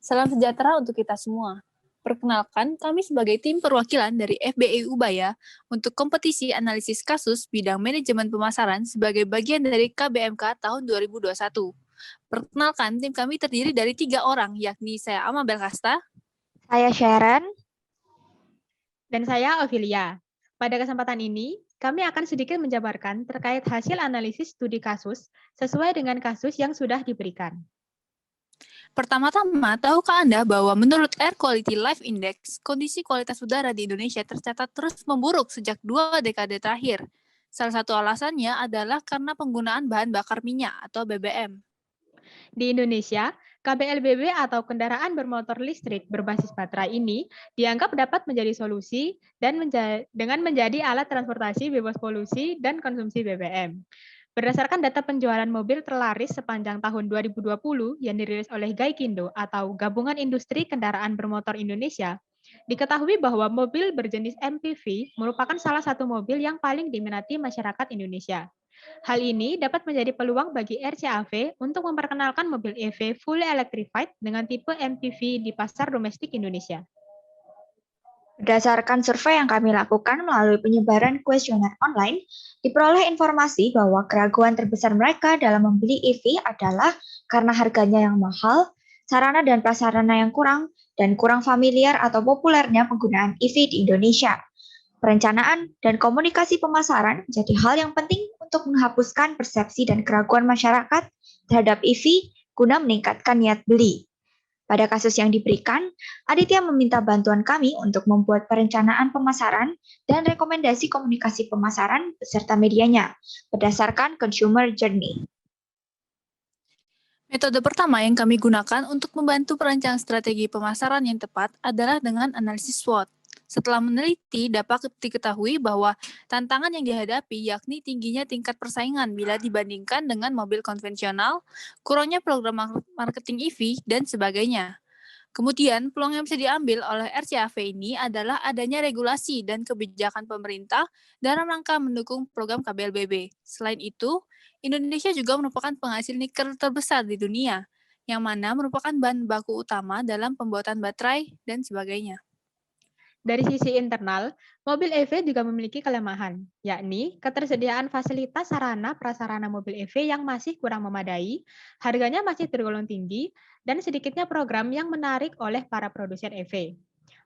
Salam sejahtera untuk kita semua. Perkenalkan, kami sebagai tim perwakilan dari FBI Ubaya untuk kompetisi analisis kasus bidang manajemen pemasaran sebagai bagian dari KBMK tahun 2021. Perkenalkan, tim kami terdiri dari 3 orang, yakni saya Ama Belkasta, Saya Sharon, dan saya Ophelia. Pada kesempatan ini, kami akan sedikit menjabarkan terkait hasil analisis studi kasus sesuai dengan kasus yang sudah diberikan. Pertama-tama, tahukah Anda bahwa menurut Air Quality Life Index, kondisi kualitas udara di Indonesia tercatat terus memburuk sejak 2 dekade terakhir. Salah satu alasannya adalah karena penggunaan bahan bakar minyak atau BBM. Di Indonesia, KBLBB atau kendaraan bermotor listrik berbasis baterai ini dianggap dapat menjadi solusi dan dengan menjadi alat transportasi bebas polusi dan konsumsi BBM. Berdasarkan data penjualan mobil terlaris sepanjang tahun 2020 yang dirilis oleh Gaikindo atau Gabungan Industri Kendaraan Bermotor Indonesia, diketahui bahwa mobil berjenis MPV merupakan salah satu mobil yang paling diminati masyarakat Indonesia. Hal ini dapat menjadi peluang bagi RCAV untuk memperkenalkan mobil EV fully electrified dengan tipe MPV di pasar domestik Indonesia. berdasarkan survei yang kami lakukan melalui penyebaran kuesioner online, diperoleh informasi bahwa keraguan terbesar mereka dalam membeli EV adalah karena harganya yang mahal, sarana dan prasarana yang kurang, dan kurang familiar atau populernya penggunaan EV di Indonesia. Perencanaan dan komunikasi pemasaran menjadi hal yang penting untuk menghapuskan persepsi dan keraguan masyarakat terhadap EV guna meningkatkan niat beli. Pada kasus yang diberikan, Aditya meminta bantuan kami untuk membuat perencanaan pemasaran dan rekomendasi komunikasi pemasaran beserta medianya berdasarkan consumer journey. Metode pertama yang kami gunakan untuk membantu perancang strategi pemasaran yang tepat adalah dengan analisis SWOT. Setelah meneliti, dapat diketahui bahwa tantangan yang dihadapi yakni tingginya tingkat persaingan bila dibandingkan dengan mobil konvensional, kurangnya program marketing EV, dan sebagainya. Kemudian, peluang yang bisa diambil oleh RCAV ini adalah adanya regulasi dan kebijakan pemerintah dalam rangka mendukung program KBLBB. Selain itu, Indonesia juga merupakan penghasil nikel terbesar di dunia, yang mana merupakan bahan baku utama dalam pembuatan baterai dan sebagainya. Dari sisi internal, mobil EV juga memiliki kelemahan, yakni ketersediaan fasilitas sarana prasarana mobil EV yang masih kurang memadai, harganya masih tergolong tinggi, dan sedikitnya program yang menarik oleh para produsen EV.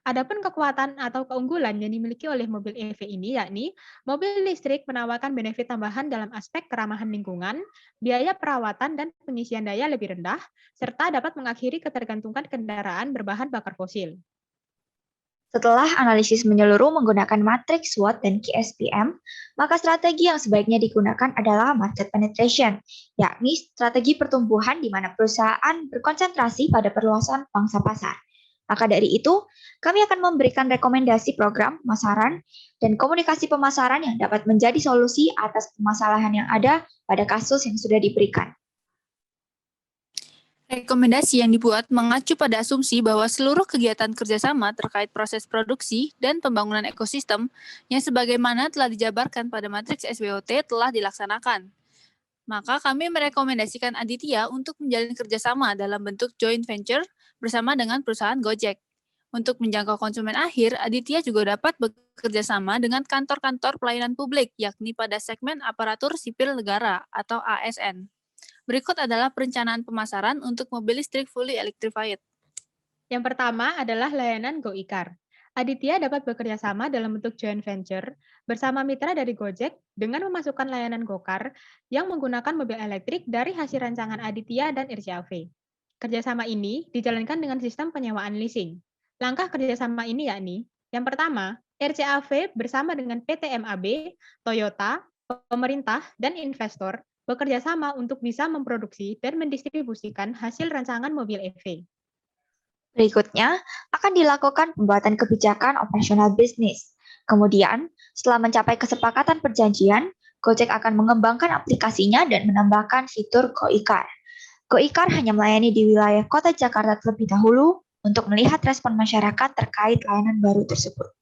Adapun kekuatan atau keunggulan yang dimiliki oleh mobil EV ini yakni mobil listrik menawarkan benefit tambahan dalam aspek keramahan lingkungan, biaya perawatan dan pengisian daya lebih rendah, serta dapat mengakhiri ketergantungan kendaraan berbahan bakar fosil. Setelah analisis menyeluruh menggunakan matriks SWOT dan KSPM, maka strategi yang sebaiknya digunakan adalah market penetration, yakni strategi pertumbuhan di mana perusahaan berkonsentrasi pada perluasan pangsa pasar. Maka dari itu, kami akan memberikan rekomendasi program pemasaran dan komunikasi pemasaran yang dapat menjadi solusi atas permasalahan yang ada pada kasus yang sudah diberikan. Rekomendasi yang dibuat mengacu pada asumsi bahwa seluruh kegiatan kerjasama terkait proses produksi dan pembangunan ekosistem yang sebagaimana telah dijabarkan pada matriks SWOT telah dilaksanakan. Maka kami merekomendasikan Aditya untuk menjalin kerjasama dalam bentuk joint venture bersama dengan perusahaan Gojek. Untuk menjangkau konsumen akhir, Aditya juga dapat bekerja sama dengan kantor-kantor pelayanan publik, yakni pada segmen aparatur sipil negara atau ASN. Berikut adalah perencanaan pemasaran untuk mobil listrik fully electrified. Yang pertama adalah layanan GoIcar. Aditya dapat bekerja sama dalam bentuk joint venture bersama mitra dari Gojek dengan memasukkan layanan GoCar yang menggunakan mobil elektrik dari hasil rancangan Aditya dan RCAV. Kerjasama ini dijalankan dengan sistem penyewaan leasing. Langkah kerjasama ini yakni, yang pertama, RCAV bersama dengan PT MAB, Toyota, pemerintah, dan investor bekerja sama untuk bisa memproduksi dan mendistribusikan hasil rancangan mobil EV. Berikutnya, akan dilakukan pembuatan kebijakan operasional bisnis. Kemudian, setelah mencapai kesepakatan perjanjian, Gojek akan mengembangkan aplikasinya dan menambahkan fitur GoIcar. GoIcar hanya melayani di wilayah kota Jakarta terlebih dahulu untuk melihat respon masyarakat terkait layanan baru tersebut.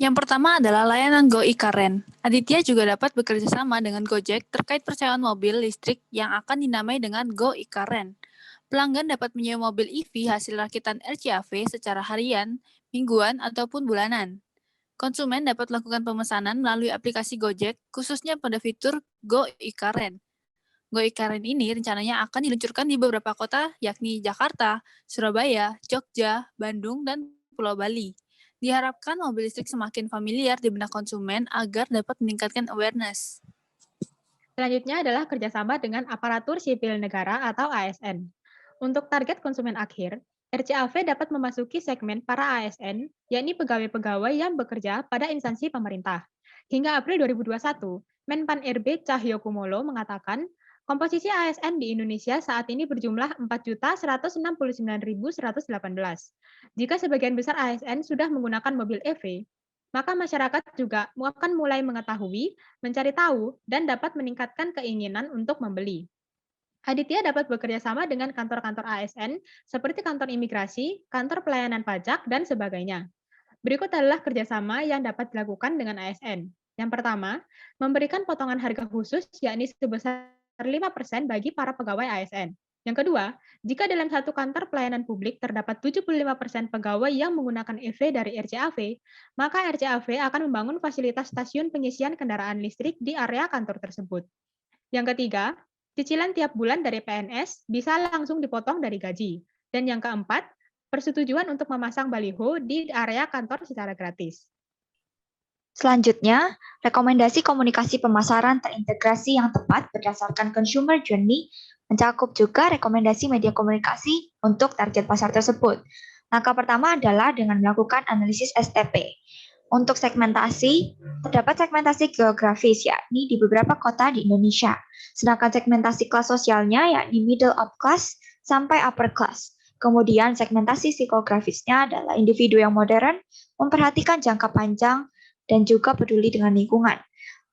Yang pertama adalah layanan GoIcar Rent. Aditya juga dapat bekerja sama dengan Gojek terkait persewaan mobil listrik yang akan dinamai dengan GoIcar Rent. Pelanggan dapat menyewa mobil EV hasil rakitan RCAV secara harian, mingguan, ataupun bulanan. Konsumen dapat melakukan pemesanan melalui aplikasi Gojek, khususnya pada fitur Go e-Karen. Go e-Karen ini rencananya akan diluncurkan di beberapa kota, yakni Jakarta, Surabaya, Jogja, Bandung, dan Pulau Bali. Diharapkan mobil listrik semakin familiar di benak konsumen agar dapat meningkatkan awareness. Selanjutnya adalah kerjasama dengan aparatur sipil negara atau ASN. Untuk target konsumen akhir, RCAV dapat memasuki segmen para ASN, yakni pegawai-pegawai yang bekerja pada instansi pemerintah. Hingga April 2021, Menpan RB Cahyokumolo mengatakan, komposisi ASN di Indonesia saat ini berjumlah 4.169.118. Jika sebagian besar ASN sudah menggunakan mobil EV, maka masyarakat juga akan mulai mengetahui, mencari tahu, dan dapat meningkatkan keinginan untuk membeli. Aditya dapat bekerja sama dengan kantor-kantor ASN seperti kantor imigrasi, kantor pelayanan pajak, dan sebagainya. Berikut adalah kerjasama yang dapat dilakukan dengan ASN. Yang pertama, memberikan potongan harga khusus yakni sebesar 5% bagi para pegawai ASN. Yang kedua, jika dalam satu kantor pelayanan publik terdapat 75% pegawai yang menggunakan EV dari RCAV, maka RCAV akan membangun fasilitas stasiun pengisian kendaraan listrik di area kantor tersebut. Yang ketiga, cicilan tiap bulan dari PNS bisa langsung dipotong dari gaji. Dan yang keempat, persetujuan untuk memasang baliho di area kantor secara gratis. Selanjutnya, rekomendasi komunikasi pemasaran terintegrasi yang tepat berdasarkan consumer journey mencakup juga rekomendasi media komunikasi untuk target pasar tersebut. Langkah pertama adalah dengan melakukan analisis STP. Untuk segmentasi, terdapat segmentasi geografis yakni di beberapa kota di Indonesia. Sedangkan segmentasi kelas sosialnya yakni middle up class sampai upper class. Kemudian segmentasi psikografisnya adalah individu yang modern, memperhatikan jangka panjang, dan juga peduli dengan lingkungan.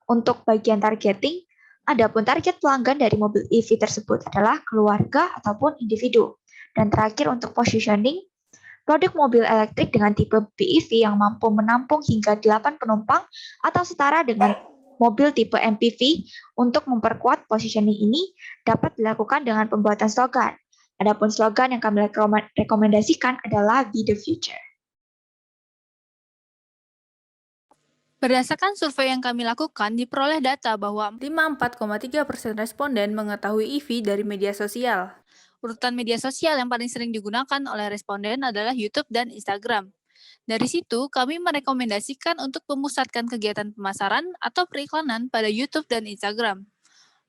Untuk bagian targeting, adapun target pelanggan dari mobil EV tersebut adalah keluarga ataupun individu. Dan terakhir untuk positioning, produk mobil elektrik dengan tipe BEV yang mampu menampung hingga 8 penumpang atau setara dengan mobil tipe MPV untuk memperkuat positioning ini dapat dilakukan dengan pembuatan slogan. Adapun slogan yang kami rekomendasikan adalah Be the Future. Berdasarkan survei yang kami lakukan, diperoleh data bahwa 54,3% responden mengetahui EV dari media sosial. Urutan media sosial yang paling sering digunakan oleh responden adalah YouTube dan Instagram. Dari situ, kami merekomendasikan untuk memusatkan kegiatan pemasaran atau periklanan pada YouTube dan Instagram.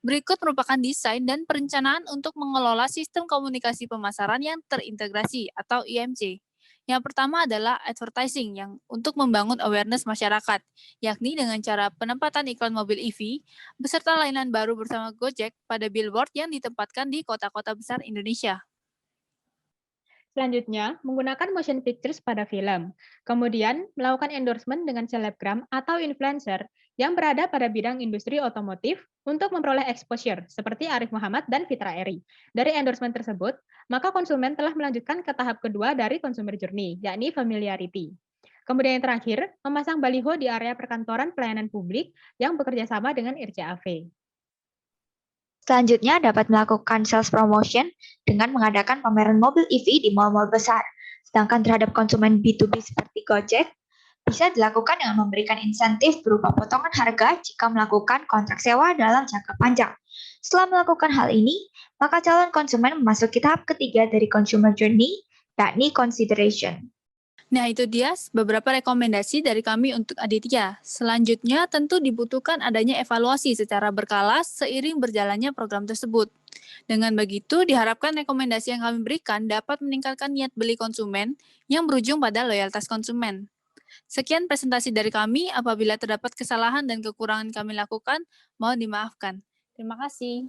Berikut merupakan desain dan perencanaan untuk mengelola sistem komunikasi pemasaran yang terintegrasi atau IMC. Yang pertama adalah advertising yang untuk membangun awareness masyarakat, yakni dengan cara penempatan iklan mobil EV beserta layanan baru bersama Gojek pada billboard yang ditempatkan di kota-kota besar Indonesia. Selanjutnya, menggunakan motion pictures pada film. Kemudian, melakukan endorsement dengan selebgram atau influencer yang berada pada bidang industri otomotif untuk memperoleh exposure, seperti Arif Muhammad dan Fitra Eri. Dari endorsement tersebut, maka konsumen telah melanjutkan ke tahap kedua dari consumer journey, yakni familiarity. Kemudian yang terakhir, memasang baliho di area perkantoran pelayanan publik yang bekerja sama dengan RCAV. Selanjutnya dapat melakukan sales promotion dengan mengadakan pameran mobil EV di mal-mal besar. Sedangkan terhadap konsumen B2B seperti Gojek, bisa dilakukan dengan memberikan insentif berupa potongan harga jika melakukan kontrak sewa dalam jangka panjang. Setelah melakukan hal ini, maka calon konsumen memasuki tahap ketiga dari consumer journey, yakni consideration. Nah, itu dia beberapa rekomendasi dari kami untuk Aditya. Selanjutnya, tentu dibutuhkan adanya evaluasi secara berkala seiring berjalannya program tersebut. Dengan begitu, diharapkan rekomendasi yang kami berikan dapat meningkatkan niat beli konsumen yang berujung pada loyalitas konsumen. Sekian presentasi dari kami. Apabila terdapat kesalahan dan kekurangan kami lakukan, mohon dimaafkan. Terima kasih.